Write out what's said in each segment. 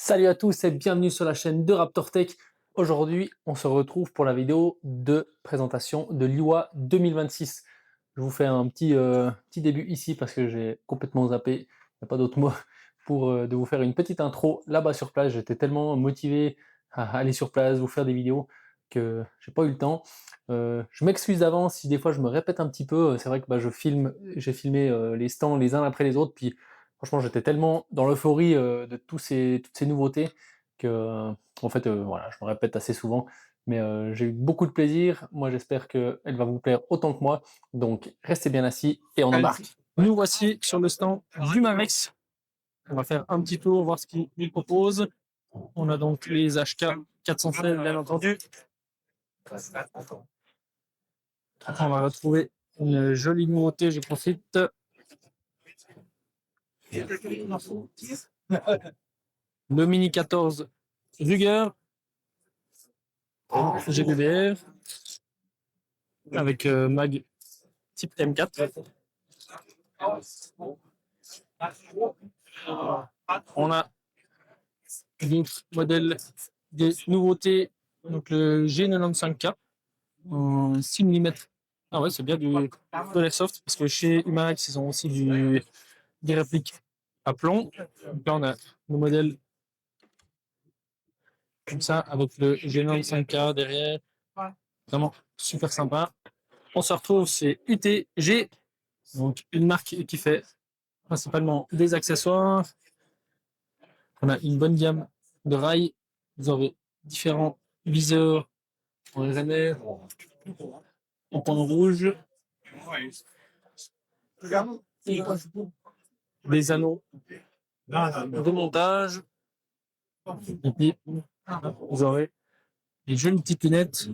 Salut à tous et bienvenue sur la chaîne de Raptor Tech. Aujourd'hui, on se retrouve pour la vidéo de présentation de l'IWA 2026. Je vous fais un petit début ici parce que j'ai complètement zappé, il n'y a pas d'autre mot, pour de vous faire une petite intro là-bas sur place. J'étais tellement motivé à aller sur place, vous faire des vidéos, que j'ai pas eu le temps. Je m'excuse d'avance si des fois je me répète un petit peu. C'est vrai que j'ai filmé les stands les uns après les autres, puis franchement, j'étais tellement dans l'euphorie de toutes ces nouveautés que, en fait, voilà, je me répète assez souvent, mais j'ai eu beaucoup de plaisir. Moi, j'espère qu'elle va vous plaire autant que moi. Donc, restez bien assis et on embarque. Nous voici sur le stand du Marex. On va faire un petit tour, voir ce qu'il nous propose. On a donc les HK 416, bien entendu. On va retrouver une jolie nouveauté, je profite. Le Mini 14 Ruger GBBR avec mag type M4. On a d'autres modèles, des nouveautés, donc le G95K en 6 mm. Ah ouais, c'est bien de l'airsoft, parce que chez Humarex, ils ont aussi des répliques à plomb. Donc là, on a le modèle comme ça, avec le G95K derrière. Vraiment super sympa. On se retrouve, c'est UTG, donc une marque qui fait principalement des accessoires. On a une bonne gamme de rails. Vous aurez différents viseurs en RMR, en pont rouge, des anneaux de montage. Et puis, vous aurez des jolies petites lunettes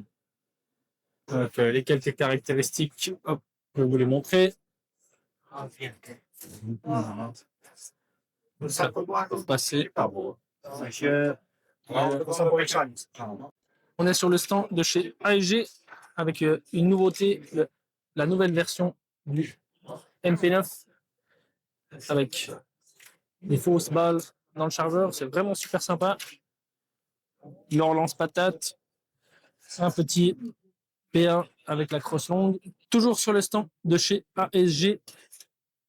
avec les quelques caractéristiques. Hop, je vais vous les montrer. Ça peut passer. On est sur le stand de chez AEG avec une nouveauté, la nouvelle version du MP9 avec des fausses balles dans le chargeur. C'est vraiment super sympa. Leur lance-patate, un petit P1 avec la crosse longue. Toujours sur le stand de chez ASG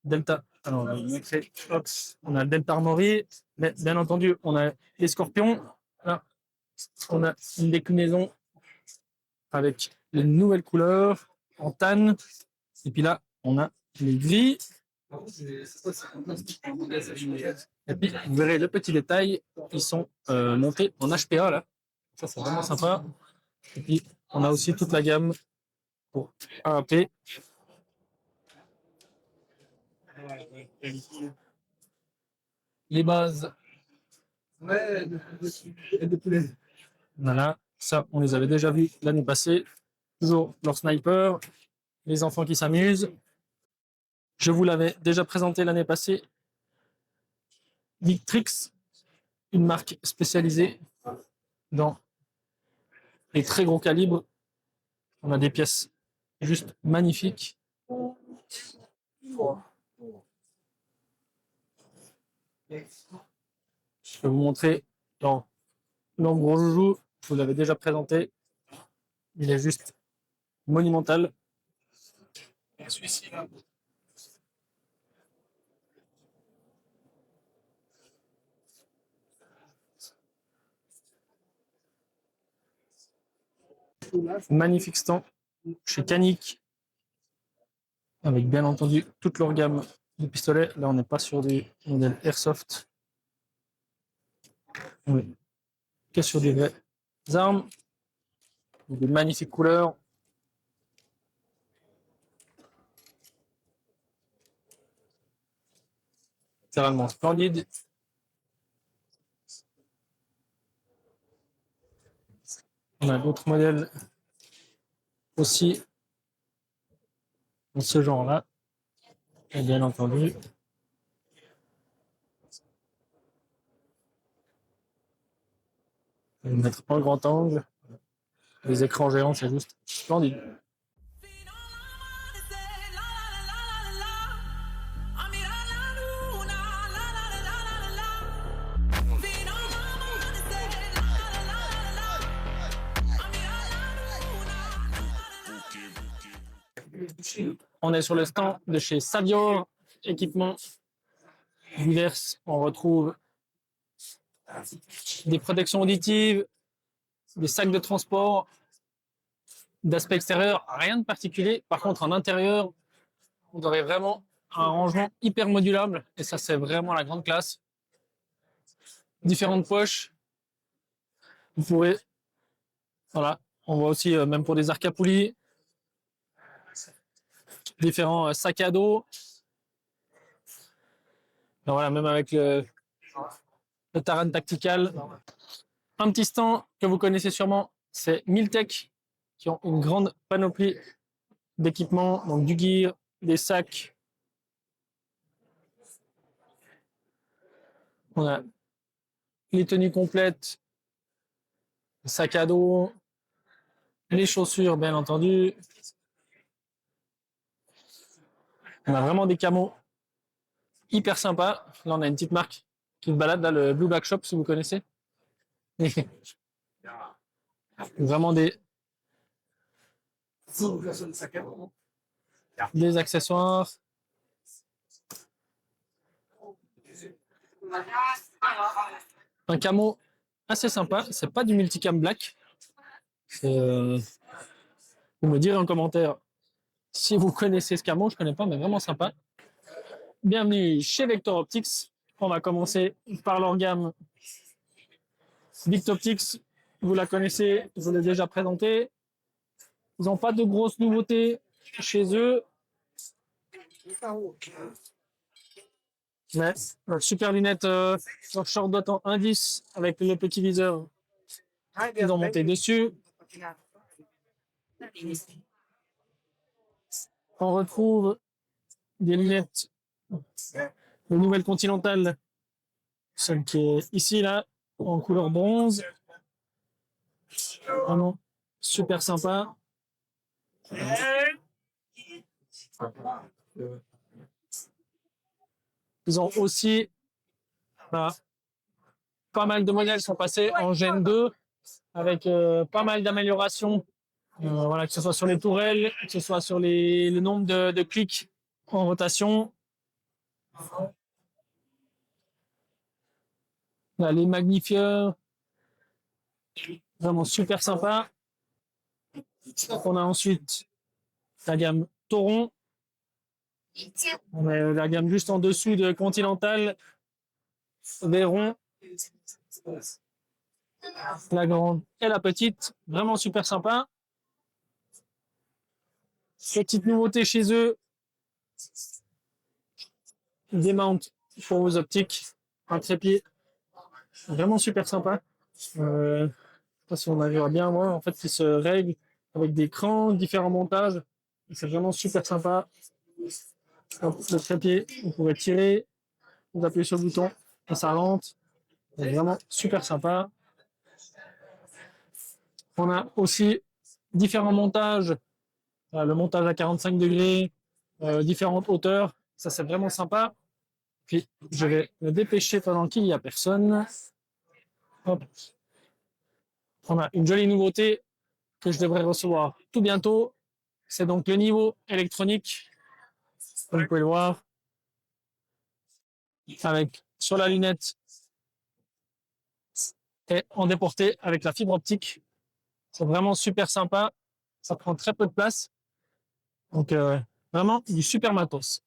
Delta. Alors, on va vous montrer. Hop, on a le Delta Armory, mais bien entendu, on a les Scorpions. Là, on a une déclinaison avec les nouvelles couleurs en tan. Et puis là, on a les gris. Et puis, vous verrez le petit détail, ils sont montés en HPA là. Ça, c'est vraiment sympa. Et puis, on a aussi toute la gamme pour AAP. Les bases. Voilà, ça, on les avait déjà vus l'année passée. Toujours leur sniper, les enfants qui s'amusent. Je vous l'avais déjà présenté l'année passée. Victrix, une marque spécialisée dans les très gros calibres. On a des pièces juste magnifiques. Je vais vous montrer dans gros joujou. Je vous l'avais déjà présenté. Il est juste monumental. Celui-ci là. Magnifique stand chez Canik, avec bien entendu toute leur gamme de pistolets. Là, on n'est pas sur des modèles airsoft. Oui. Que sur des vraies armes, des magnifiques couleurs. Littéralement splendide. On a d'autres modèles aussi dans ce genre-là. Et bien entendu, je vais le mettre en grand angle. Les écrans géants, c'est juste splendide. On est sur le stand de chez Savior, équipement divers. On retrouve des protections auditives, des sacs de transport, d'aspect extérieur, rien de particulier. Par contre, en intérieur, vous aurez vraiment un rangement hyper modulable et ça, c'est vraiment la grande classe. Différentes poches. Vous pourrez, voilà, on voit aussi même pour des arcs à poulies, différents sacs à dos. Ben voilà, même avec le Taran Tactical. Un petit stand que vous connaissez sûrement, c'est Miltech, qui ont une grande panoplie d'équipements, donc du gear, des sacs. On a les tenues complètes, le sac à dos, les chaussures, bien entendu. On a vraiment des camos hyper sympas. Là, on a une petite marque qui se balade, là, le Blue Back Shop, si vous connaissez. Vraiment des accessoires. Un camo assez sympa. C'est pas du multicam black. Vous me direz en commentaire si vous connaissez ce camo. Je connais pas, mais vraiment sympa. Bienvenue chez Vector Optics. On va commencer par leur gamme Vict Optics. Vous la connaissez, je vous l'ai déjà présentée. Ils n'ont pas de grosses nouveautés chez eux. Mais super lunettes short dot en indice avec le petit viseur. Ils ont monté dessus. On retrouve des lunettes de Nouvelle Continental, celle qui est ici là, en couleur bronze. Vraiment super sympa. Ils ont aussi pas mal de modèles sont passés en Gen 2 avec pas mal d'améliorations. Voilà, que ce soit sur les tourelles, que ce soit sur le nombre de clics en rotation. Là, les magnifieurs, vraiment super sympa. On a ensuite la gamme Toron. On a la gamme juste en dessous de Continental, Véron, la grande et la petite. Vraiment super sympa. Petite nouveauté chez eux, des mounts pour vos optiques, un trépied. Vraiment super sympa. Je sais pas si on arrivera bien, moi. En fait, il se règle avec des crans, différents montages. C'est vraiment super sympa. Le trépied, vous pouvez tirer, vous appuyez sur le bouton et ça rentre. C'est vraiment super sympa. On a aussi différents montages. Le montage à 45 degrés, différentes hauteurs. Ça, c'est vraiment sympa. Puis, je vais me dépêcher pendant qu'il n'y a personne. Hop. On a une jolie nouveauté que je devrais recevoir tout bientôt. C'est donc le niveau électronique. Comme vous pouvez le voir. Avec sur la lunette et en déporté avec la fibre optique. C'est vraiment super sympa. Ça prend très peu de place. Donc, vraiment du super matos.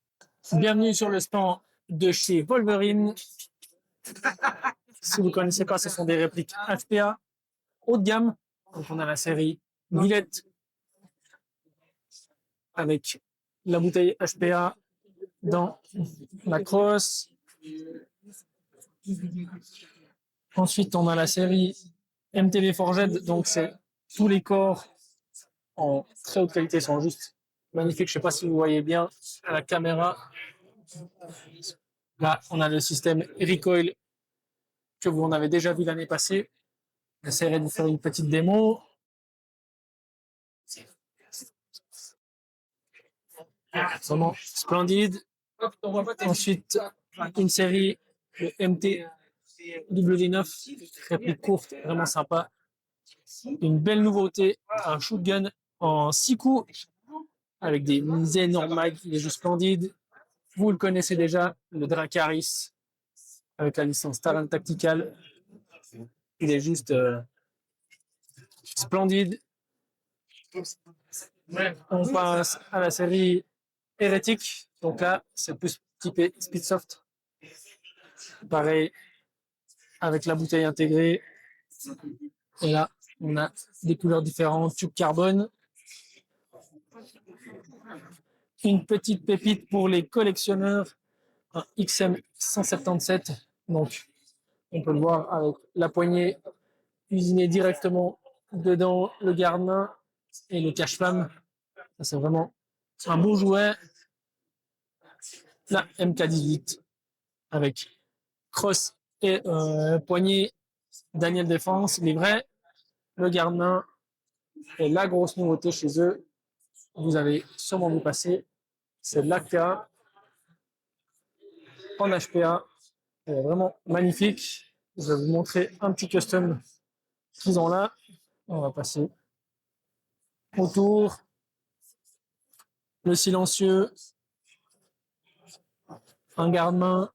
Bienvenue sur le stand de chez Wolverine. Si vous ne connaissez pas, ce sont des répliques HPA haut de gamme. Donc, on a la série Villette avec la bouteille HPA dans la crosse. Ensuite, on a la série MTV Forged. Donc, c'est tous les corps en très haute qualité, sont juste magnifiques. Je ne sais pas si vous voyez bien à la caméra. Là, on a le système Recoil que vous en avez déjà vu l'année passée. J'essaierai de vous faire une petite démo. Vraiment splendide. Ensuite, une série de MT-W9, réplique courte, vraiment sympa. Une belle nouveauté, un shotgun en 6 coups avec des énormes mags, il est juste splendide. Vous le connaissez déjà, le Dracaris, avec la licence Talent Tactical. Il est juste splendide. On passe à la série Hérétique. Donc là, c'est plus typé Speedsoft. Pareil, avec la bouteille intégrée. Et là, on a des couleurs différentes, tube carbone. Une petite pépite pour les collectionneurs, un XM 177. Donc, on peut le voir avec la poignée usinée directement dedans, le garde-main et le cache-flamme. Ça, c'est vraiment un beau jouet. La MK18 avec crosse et poignée Daniel Défense, livret, le garde-main et la grosse nouveauté chez eux. Vous avez sûrement vu passer, c'est l'AKA en HPA. Elle est vraiment magnifique. Je vais vous montrer un petit custom qu'ils ont là. On va passer autour. Le silencieux, un garde-main.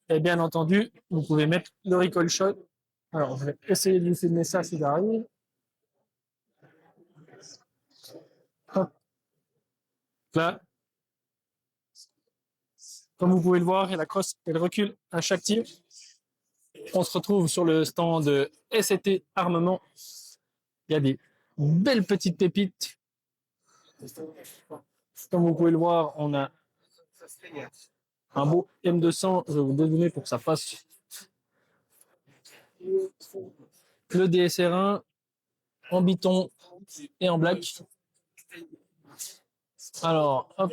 Et bien entendu, vous pouvez mettre le recoil shot. Alors, je vais essayer de vous filmer ça si j'arrive. Hop. Là, comme vous pouvez le voir, et la crosse, elle recule à chaque tir. On se retrouve sur le stand de ST Armement. Il y a des belles petites pépites. Comme vous pouvez le voir, on a un beau M200. Je vais vous donner pour que ça passe. Le DSR1 en biton et en black. Alors, hop.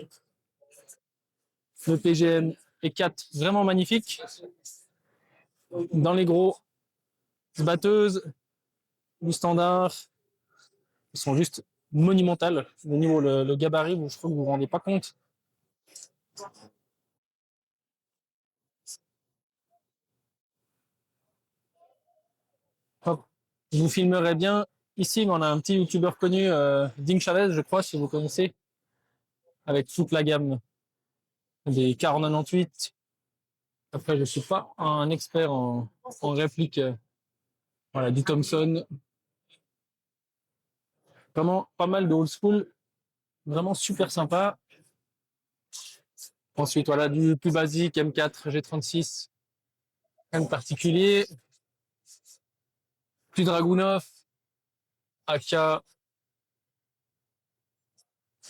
Le PGM E4, vraiment magnifique. Dans les gros, batteuses, du standard, ils sont juste monumentales. Au niveau le gabarit, je crois que vous vous rendez pas compte. Hop. Je vous filmerai bien. Ici, on a un petit youtubeur connu, Ding Chavez, je crois, si vous connaissez, avec toute la gamme des 498. Après, je ne suis pas un expert en réplique. Voilà, du Thompson. Vraiment pas mal de old school. Vraiment super sympa. Ensuite, voilà, du plus basique, M4, G36. Rien de particulier. Du Dragunov, AK.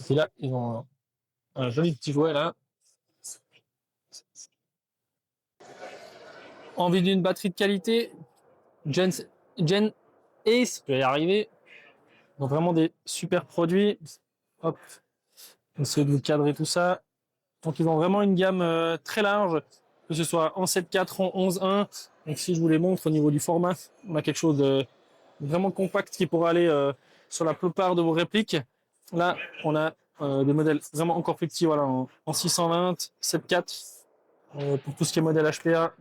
Et là, ils ont un joli petit jouet là. Envie d'une batterie de qualité, Gen Ace, je vais y arriver. Donc vraiment des super produits. Hop, on essaie de vous cadrer tout ça. Donc ils ont vraiment une gamme très large, que ce soit en 7.4, en 11.1. Donc si je vous les montre au niveau du format, on a quelque chose de vraiment compact qui pourra aller sur la plupart de vos répliques. Là, on a des modèles vraiment encore plus petits, voilà, en 620, 7.4, pour tout ce qui est modèle HPA,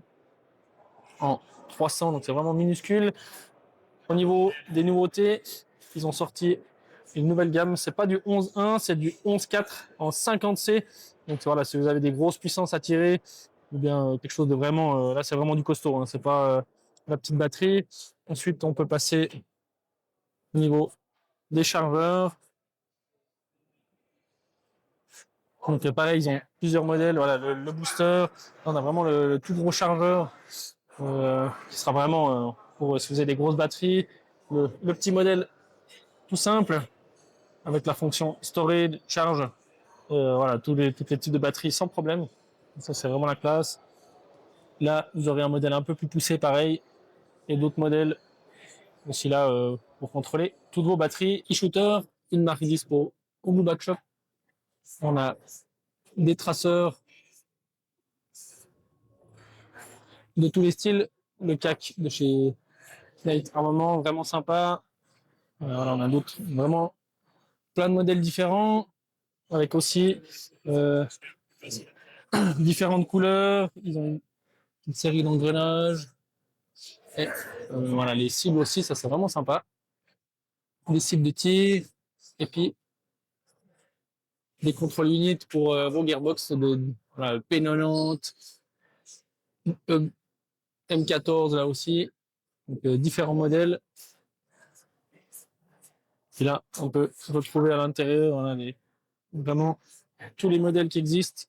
en 300, donc c'est vraiment minuscule. Au niveau des nouveautés, ils ont sorti une nouvelle gamme. C'est pas du 11.1, c'est du 11.4 en 50C. Donc voilà, si vous avez des grosses puissances à tirer, ou bien quelque chose de vraiment, là c'est vraiment du costaud, hein, c'est pas la petite batterie. Ensuite, on peut passer au niveau des chargeurs. Donc pareil, ils ont plusieurs modèles. Voilà, le booster. On a vraiment le tout gros chargeur qui sera vraiment pour si vous avez des grosses batteries. Le petit modèle tout simple avec la fonction storage, charge. Voilà, tous les types de batteries sans problème. Ça, c'est vraiment la classe. Là, vous aurez un modèle un peu plus poussé, pareil. Et d'autres modèles aussi là pour contrôler toutes vos batteries. E-shooter, une marque dispo au Blue Back Shop. On a des traceurs de tous les styles. Le CAC de chez Knight Armament, vraiment sympa. Voilà, on a d'autres, vraiment plein de modèles différents, avec aussi différentes couleurs. Ils ont une série d'engrenages. Et voilà, les cibles aussi, ça c'est vraiment sympa. Les cibles de tir. Et puis, des contrôles units pour vos gearbox de voilà, P90, M14 là aussi, donc différents modèles. Et là, on peut retrouver à l'intérieur vraiment tous les modèles qui existent.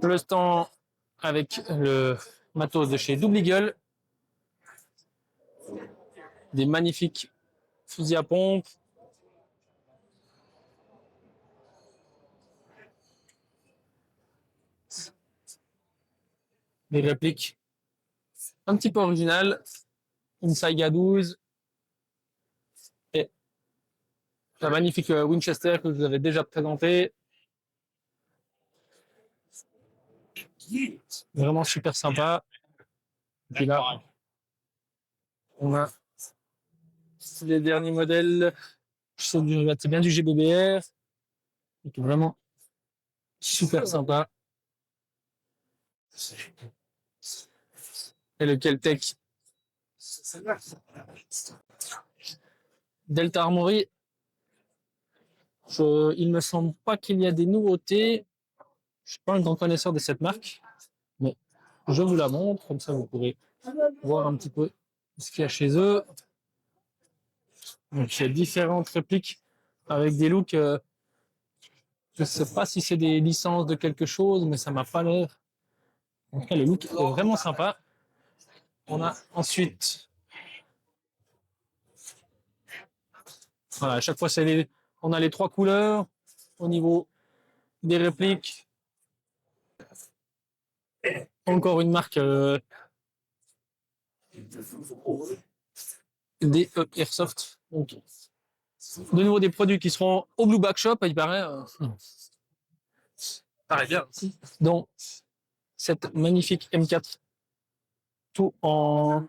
Le stand avec le matos de chez Double Eagle, des magnifiques fusils à pompe, des répliques un petit peu originales, une Saiga 12 et la magnifique Winchester que je vous avais déjà présenté. Vraiment super sympa. Et puis là, on a les derniers modèles. C'est bien du GBBR. Donc vraiment super sympa. Et le Keltec Delta Armory. Il me semble pas qu'il y a des nouveautés. Je suis pas un grand connaisseur de cette marque, mais je vous la montre, comme ça vous pourrez voir un petit peu ce qu'il y a chez eux. Donc il y a différentes répliques avec des looks. Je sais pas si c'est des licences de quelque chose, mais ça m'a pas l'air. En tout cas, le look est vraiment sympa. On a ensuite, voilà, à chaque fois on a les 3 couleurs au niveau des répliques. Encore une marque des Airsoft. Donc, de nouveau des produits qui seront au Blue Back Shop, il paraît. Paraît bien. Donc, cette magnifique M4, tout en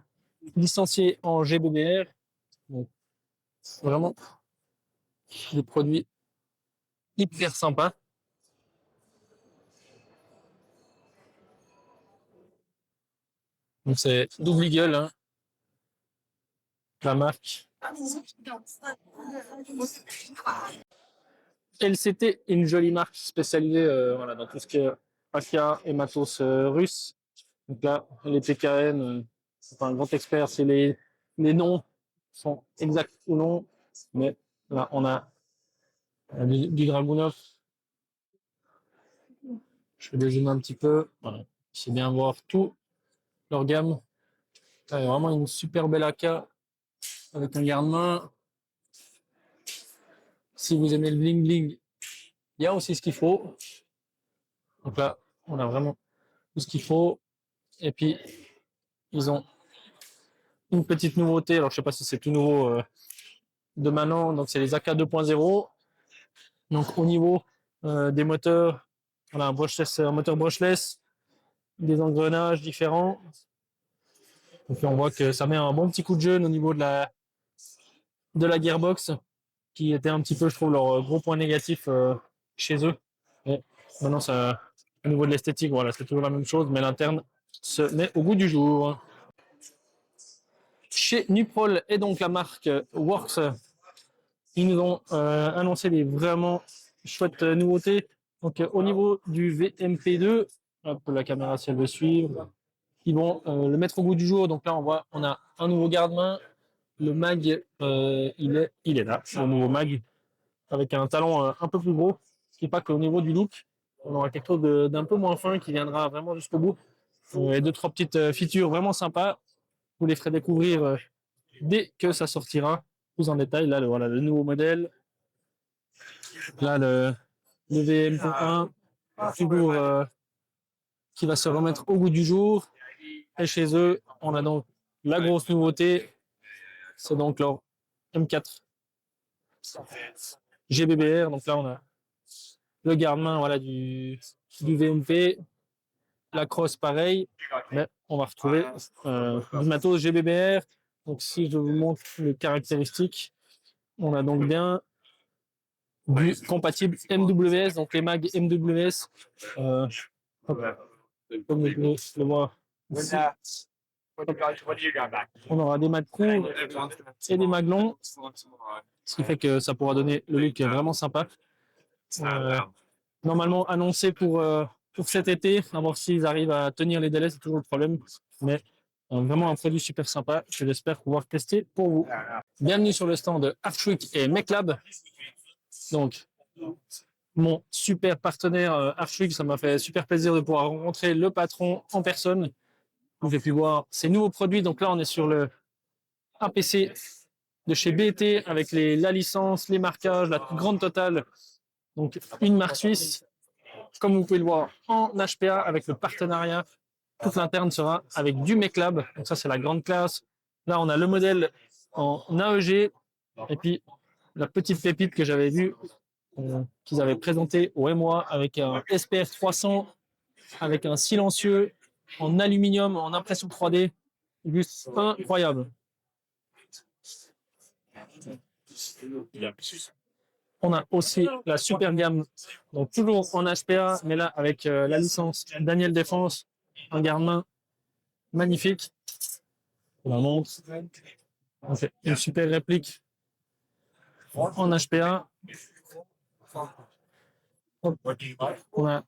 licencié en GBBR. Donc, vraiment, des produits hyper sympas. Donc, c'est Double Eagle, hein, la marque. LCT, une jolie marque spécialisée voilà, dans tout ce qui est AK et matos russe. Donc là, les PKN, c'est pas un grand expert, c'est les noms sont exacts ou non, mais là, on a du Dragunov. Je vais dézoomer un petit peu. Voilà. C'est bien voir tout leur gamme. C'est vraiment une super belle AK avec un garde-main. Si vous aimez le bling bling, il y a aussi ce qu'il faut. Donc là, on a vraiment tout ce qu'il faut. Et puis, ils ont une petite nouveauté. Alors, je sais pas si c'est tout nouveau de maintenant. Donc, c'est les AK 2.0. Donc, au niveau des moteurs, on a un moteur brushless, des engrenages différents. Donc, on voit que ça met un bon petit coup de jeune au niveau de la gearbox, qui était un petit peu, je trouve, leur gros point négatif chez eux. Et maintenant, ça, au niveau de l'esthétique, voilà, c'est toujours la même chose, mais l'interne se met au goût du jour. Chez Nuprol et donc la marque Works, ils nous ont annoncé des vraiment chouettes nouveautés. Donc au niveau du VMP2, hop, la caméra si elle veut suivre, ils vont le mettre au goût du jour. Donc là on a un nouveau garde-main. Le mag, il est là, le nouveau mag, avec un talon un peu plus gros. Ce qui n'est pas qu'au niveau du look, on aura quelque chose d'un peu moins fin qui viendra vraiment jusqu'au bout. Et 2-3 petites features vraiment sympas. Vous les ferez découvrir dès que ça sortira plus en détail. Là, voilà, le nouveau modèle. Là, le VM.1, toujours qui va se remettre au goût du jour. Et chez eux, on a donc la grosse nouveauté. C'est donc leur M4 GBBR. Donc là, on a le garde-main voilà, du VMP. La crosse, pareil. Mais on va retrouver du matos GBBR. Donc si je vous montre les caractéristiques, on a donc bien du compatible MWS, donc les mags MWS, comme vous pouvez le voir ici. On aura des mâts courts et des maglons, ce qui fait que ça pourra donner le look vraiment sympa. Normalement annoncé pour cet été, à voir s'ils arrivent à tenir les délais, c'est toujours le problème. Mais vraiment un produit super sympa, je l'espère pouvoir tester pour vous. Bienvenue sur le stand de Archwick et MechLab. Donc, mon super partenaire Archwick, ça m'a fait super plaisir de pouvoir rencontrer le patron en personne. J'ai pu voir ses nouveaux produits. Donc là, on est sur le APC de chez BT avec la licence, les marquages, la grande totale. Donc, une marque suisse. Comme vous pouvez le voir en HPA avec le partenariat, toute l'interne sera avec du MechLab. Donc ça, c'est la grande classe. Là, on a le modèle en AEG et puis la petite pépite que j'avais vue qu'ils avaient présenté au MOA avec un SPF 300 avec un silencieux en aluminium en impression 3D. Juste incroyable. On a aussi la super gamme, donc toujours en HPA, mais là avec la licence Daniel Défense, un garde-main magnifique. On la montre. On fait une super réplique en HPA. Hop. On a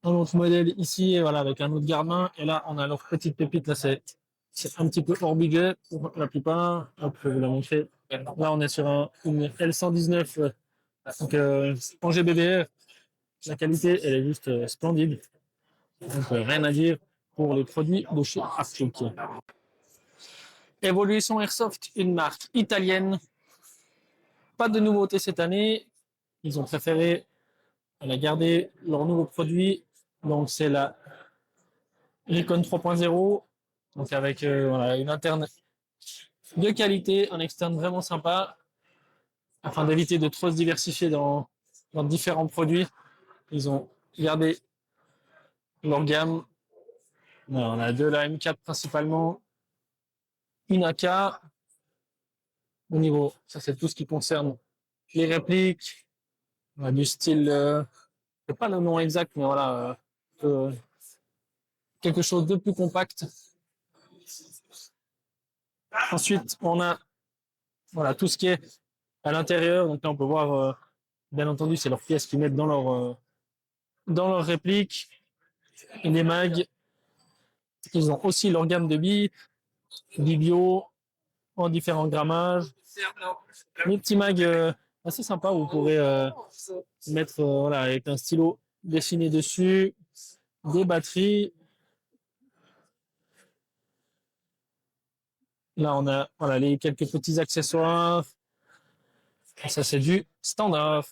un autre modèle ici, voilà, avec un autre garde-main. Et là, on a leur petite pépite. Là, c'est un petit peu hors budget pour la plupart. Hop, je vais vous la montrer. Là, on est sur une L119 donc, en GBBR. La qualité, elle est juste splendide. Donc, rien à dire pour les produits de chez Arctic. Evolution Airsoft, une marque italienne. Pas de nouveautés cette année. Ils ont préféré garder leurs nouveaux produits. Donc, c'est la Recon 3.0. Donc, avec voilà, une interne de qualité, un externe vraiment sympa. Afin d'éviter de trop se diversifier dans différents produits, ils ont gardé leur gamme. On a de la M4 principalement, une AK. Au niveau, ça c'est tout ce qui concerne les répliques. On a du style, je sais pas le nom exact, mais voilà, quelque chose de plus compact. Ensuite, on a voilà, tout ce qui est à l'intérieur. Donc là, on peut voir, bien entendu, c'est leurs pièces qu'ils mettent dans leur réplique. Et les mags, ils ont aussi leur gamme de billes, bio, en différents grammages. Les petits mags assez sympas où vous pourrez mettre voilà, avec un stylo dessiné dessus, des batteries. Là, on a voilà, les quelques petits accessoires. Ça, c'est du standard.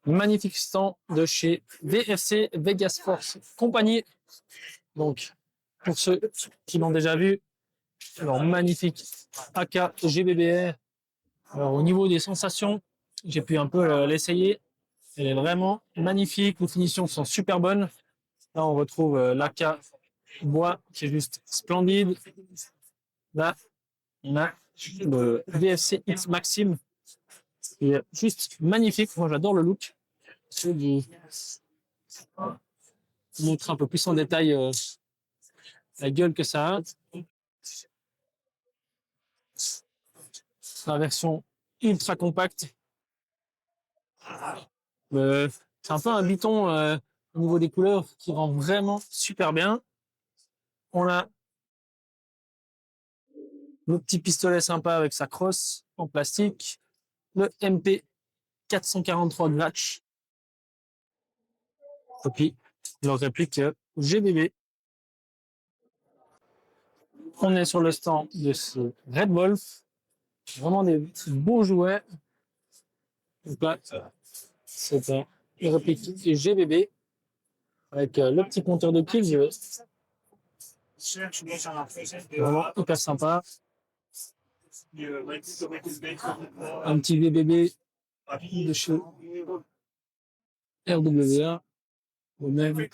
Magnifique stand de chez VFC Vegas Force Compagnie. Donc, pour ceux qui l'ont déjà vu, alors magnifique AK GBBR. Alors, au niveau des sensations, j'ai pu un peu l'essayer. Elle est vraiment magnifique. Les finitions sont super bonnes. Là, on retrouve l'AK bois qui est juste splendide. Là, on a le VFC X Maxime qui est juste magnifique. Moi, j'adore le look. Je vais vous montrer un peu plus en détail la gueule que ça a. La version ultra compacte. C'est un peu un biton au niveau des couleurs qui rend vraiment super bien. On a le petit pistolet sympa avec sa crosse en plastique. Le MP 443 Gratch. Et puis, leur réplique GBB. On est sur le stand de ce Red Wolf. Vraiment des beaux jouets. Donc là, c'est une réplique GBB avec le petit compteur de kills. Vraiment hyper sympa. Un petit VBB de chez RWA. Même.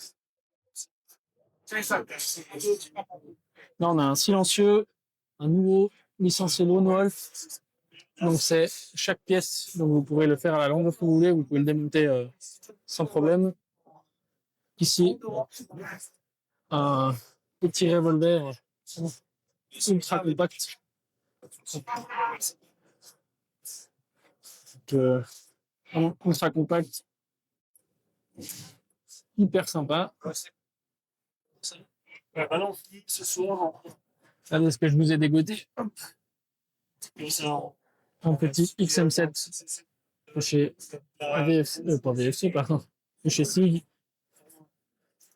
Là, on a un silencieux, un nouveau licencié Lone Wolf. Donc, c'est chaque pièce. Donc, vous pouvez le faire à la longueur que vous voulez. Vous pouvez le démonter sans problème. Ici, un petit revolver ultra compact. Ultra compact, hyper sympa. Regardez ce que je vous ai dégoté. Un petit XM7 de chez VFC, pas VFC, pardon, de chez SIG.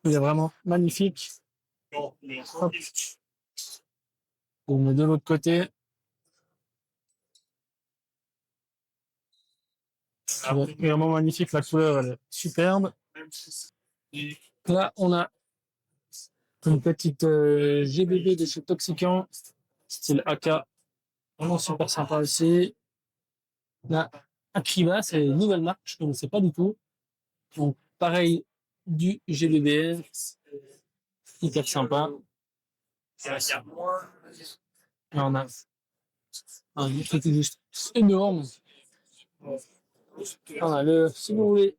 Il est vraiment magnifique. Hop. On met de l'autre côté. Il est vraiment magnifique, la couleur elle est superbe. Là, on a une petite GBB de chez Toxican, style AK. Vraiment super sympa aussi. La Acriva, c'est une nouvelle marque, je ne connaissais pas du tout. Donc, pareil, du GBBR, hyper sympa. Là, on a un truc juste énorme. On a le, si vous voulez,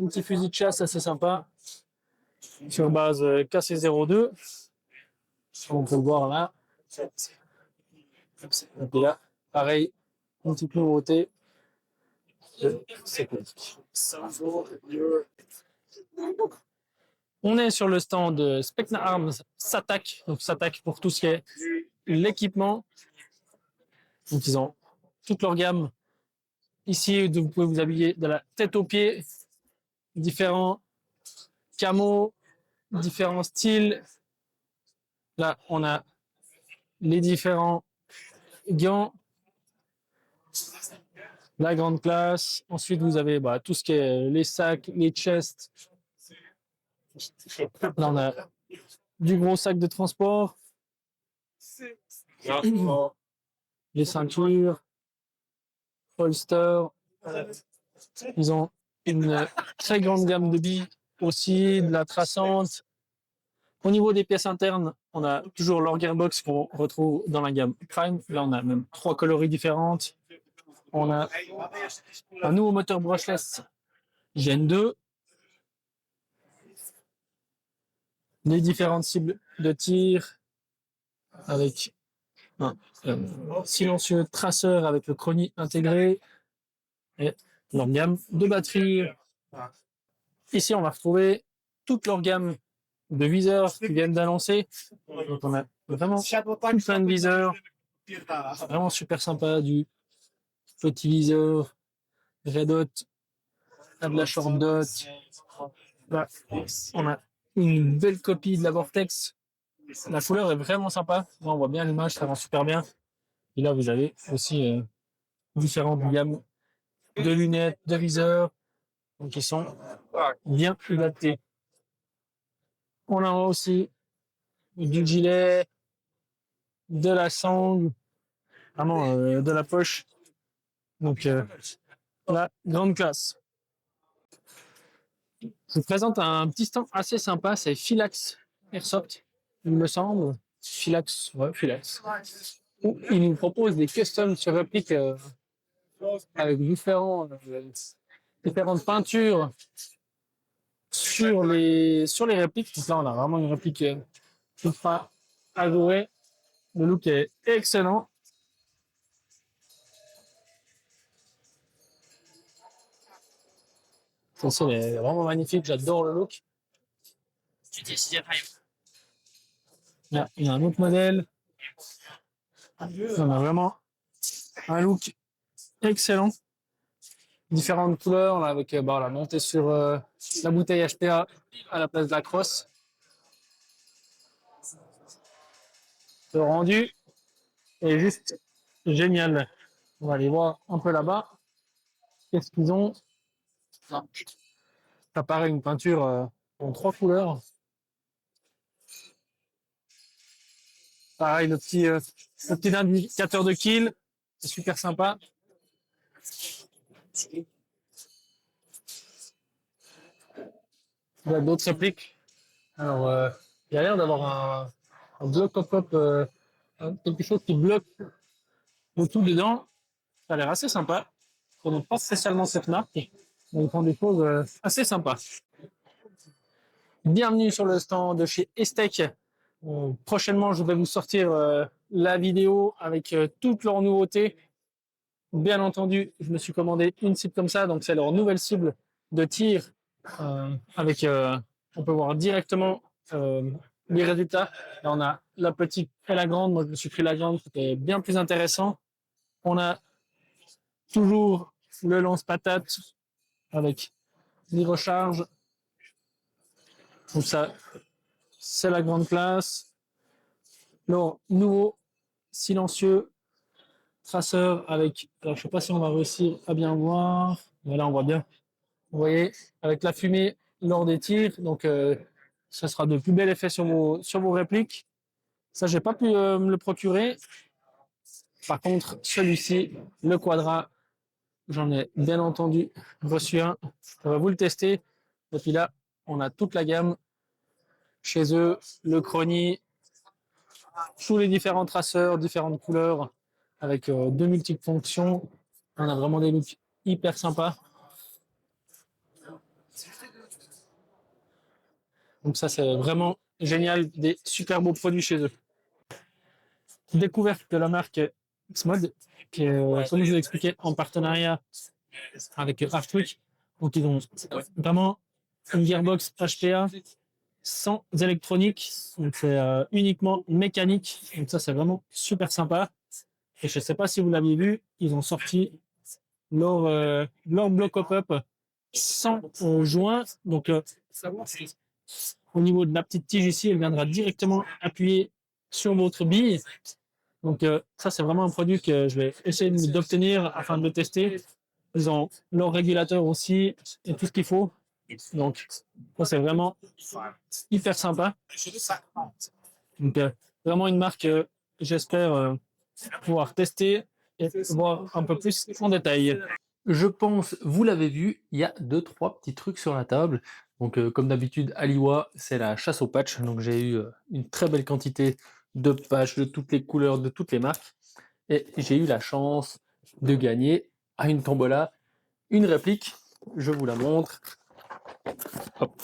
un petit fusil de chasse assez sympa sur base KC02. On peut le voir là. Et puis là, pareil, une petite nouveauté. C'est cool. On est sur le stand de Specna Arms SATAC. Donc SATAC pour tout ce qui est l'équipement. Donc ils ont toute leur gamme. Ici, vous pouvez vous habiller de la tête aux pieds. Différents camos, différents styles. Là, on a les différents gants. La grande classe. Ensuite, vous avez tout ce qui est les sacs, les chests. Là, on a du gros sac de transport. Les ceintures, holster. Ils ont une très grande gamme de billes aussi, de la traçante. Au niveau des pièces internes, on a toujours leur gearbox qu'on retrouve dans la gamme Prime. Là, on a même 3 coloris différentes. On a un nouveau moteur brushless Gen 2. Les différentes cibles de tir avec un silencieux traceur avec le chrony intégré et leur gamme de batterie. Ici, on va retrouver toute leur gamme de viseurs qui viennent d'annoncer. Donc, on a vraiment plein de viseurs. Vraiment super sympa, du petit viseur, red dot, de la short dot. Là, on a une belle copie de la Vortex. La couleur est vraiment sympa. Là, on voit bien l'image, ça rend super bien. Et là, vous avez aussi différentes gammes de lunettes, de viseurs, donc ils sont bien adaptés. On a aussi du gilet, de la sangle, vraiment de la poche. Donc la grande classe. Je vous présente un petit stand assez sympa, c'est Philax Airsoft, il me semble. Philax, ouais, Philax. Il nous propose des customs sur réplique avec différentes peintures sur les répliques. Donc là, on a vraiment une réplique ultra adorée. Le look est excellent. Celle-ci est vraiment magnifique, j'adore le look. Là, il y a un autre modèle. On a vraiment un look excellent. Différentes couleurs, là, avec la montée sur la bouteille HPA à la place de la crosse. Le rendu est juste génial. On va aller voir un peu là-bas. Qu'est-ce qu'ils ont? Ça paraît une peinture en 3 couleurs. Pareil, le petit indicateur de kill. C'est super sympa. Il y a d'autres répliques. Alors, il y a l'air d'avoir un bloc pop-up, quelque chose qui bloque le tout dedans. Ça a l'air assez sympa. Je ne connais pas spécialement cette marque, mais ils font des choses assez sympas. Bienvenue sur le stand de chez Estech. Prochainement, je vais vous sortir la vidéo avec toutes leurs nouveautés. Bien entendu, je me suis commandé une cible comme ça, donc c'est leur nouvelle cible de tir avec, on peut voir directement les résultats. Là, on a la petite et la grande. Moi, je me suis pris la grande, c'était bien plus intéressant. On a toujours le lance-patate avec les recharges. Donc ça, c'est la grande classe. Le nouveau silencieux traceur avec, alors je sais pas si on va réussir à bien voir. Voilà, on voit bien. Vous voyez, avec la fumée lors des tirs, donc ça sera de plus bel effet sur vos répliques. Ça, j'ai pas pu me le procurer. Par contre, celui-ci, le Quadra, j'en ai bien entendu reçu un. On va vous le tester. Et puis là, on a toute la gamme chez eux, le Chrony, tous les différents traceurs, différentes couleurs, avec de multiples fonctions. On a vraiment des looks hyper sympas. Donc ça, c'est vraiment génial, des super beaux produits chez eux. Découverte de la marque Xmod, qui est, comme je vous l'ai expliqué, en partenariat avec Artwick. Donc ils ont vraiment une gearbox HPA sans électronique, donc c'est uniquement mécanique. Donc ça, c'est vraiment super sympa. Et je ne sais pas si vous l'aviez vu, ils ont sorti leur bloc pop-up sans joint. Donc au niveau de la petite tige ici, elle viendra directement appuyer sur votre bille. Donc ça, c'est vraiment un produit que je vais essayer d'obtenir afin de le tester. Ils ont leur régulateur aussi et tout ce qu'il faut. Donc ça, c'est vraiment hyper sympa. Donc vraiment une marque que j'espère pouvoir tester et voir un peu plus en détail. Je pense, vous l'avez vu, il y a 2-3 petits trucs sur la table. Donc, comme d'habitude, à Liwa, c'est la chasse aux patchs. Donc, j'ai eu une très belle quantité de patchs de toutes les couleurs, de toutes les marques. Et j'ai eu la chance de gagner à une tombola une réplique. Je vous la montre. Hop.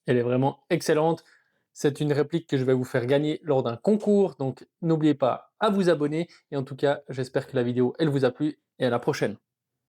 Elle est vraiment excellente. C'est une réplique que je vais vous faire gagner lors d'un concours. Donc, n'oubliez pas à vous abonner. Et en tout cas, j'espère que la vidéo, elle vous a plu. Et à la prochaine.